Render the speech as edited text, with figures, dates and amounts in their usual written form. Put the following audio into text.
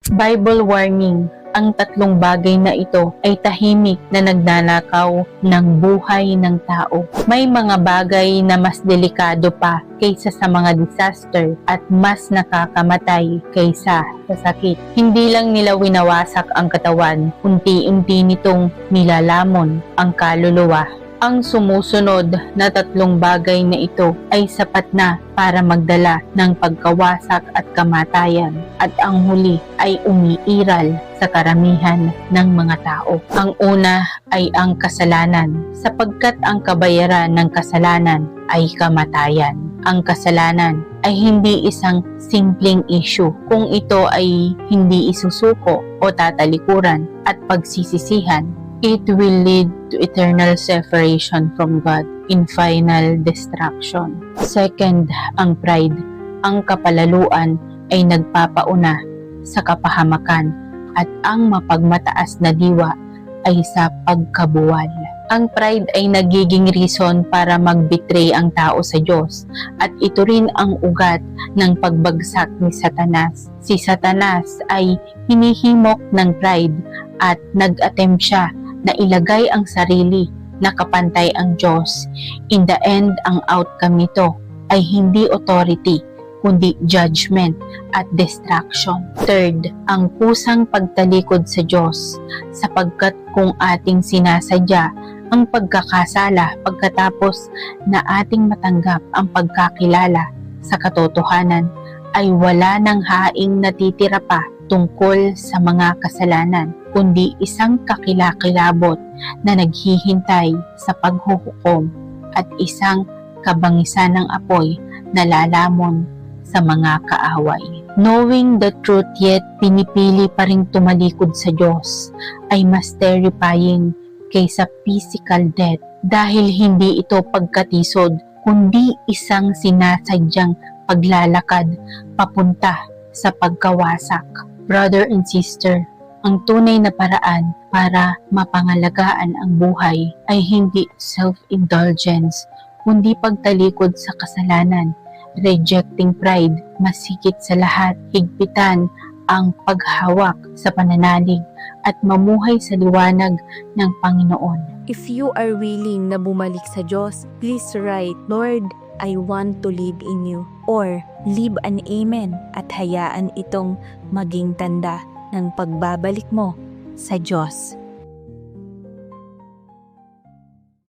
Bible warning, ang tatlong bagay na ito ay tahimik na nagnanakaw ng buhay ng tao. May mga bagay na mas delikado pa kaysa sa mga disaster at mas nakakamatay kaysa sa sakit. Hindi lang nila winawasak ang katawan, unti-unti nitong nilalamon ang kaluluwa. Ang sumusunod na tatlong bagay na ito ay sapat na para magdala ng pagkawasak at kamatayan, at ang huli ay umiiral sa karamihan ng mga tao. Ang una ay ang kasalanan, sapagkat ang kabayaran ng kasalanan ay kamatayan. Ang kasalanan ay hindi isang simpleng issue kung ito ay hindi isusuko o tatalikuran at pagsisisihan. It will lead to eternal separation from God in final destruction. Second, ang pride. Ang kapalaluan ay nagpapauna sa kapahamakan at ang mapagmataas na diwa ay sa pagkabuwal. Ang pride ay nagiging reason para mag-betray ang tao sa Diyos, at ito rin ang ugat ng pagbagsak ni Satanas. Si Satanas ay hinihimok ng pride at nag-attempt siya na ilagay ang sarili na kapantay ang Diyos. In the end, ang outcome nito ay hindi authority, kundi judgment at destruction. Third, ang kusang pagtalikod sa Diyos, sapagkat kung ating sinasadya ang pagkakasala pagkatapos na ating matanggap ang pagkakilala sa katotohanan, ay wala nang haing natitira pa tungkol sa mga kasalanan, kundi isang kakilakilabot na naghihintay sa paghuhukom at isang kabangisan ng apoy na lalamon sa mga kaaway. Knowing the truth yet pinipili pa ring tumalikod sa Diyos ay mas terrifying kaysa physical death, dahil hindi ito pagkatisod kundi isang sinasadyang paglalakad papunta sa pagkawasak. Brother and sister, ang tunay na paraan para mapangalagaan ang buhay ay hindi self-indulgence, kundi pagtalikod sa kasalanan, rejecting pride, mas higit sa lahat, higpitan ang paghawak sa pananalig at mamuhay sa liwanag ng Panginoon. If you are willing na bumalik sa Diyos, please write, Lord, I want to live in you. Or, leave an amen at hayaan itong maging tanda ng pagbabalik mo sa Diyos.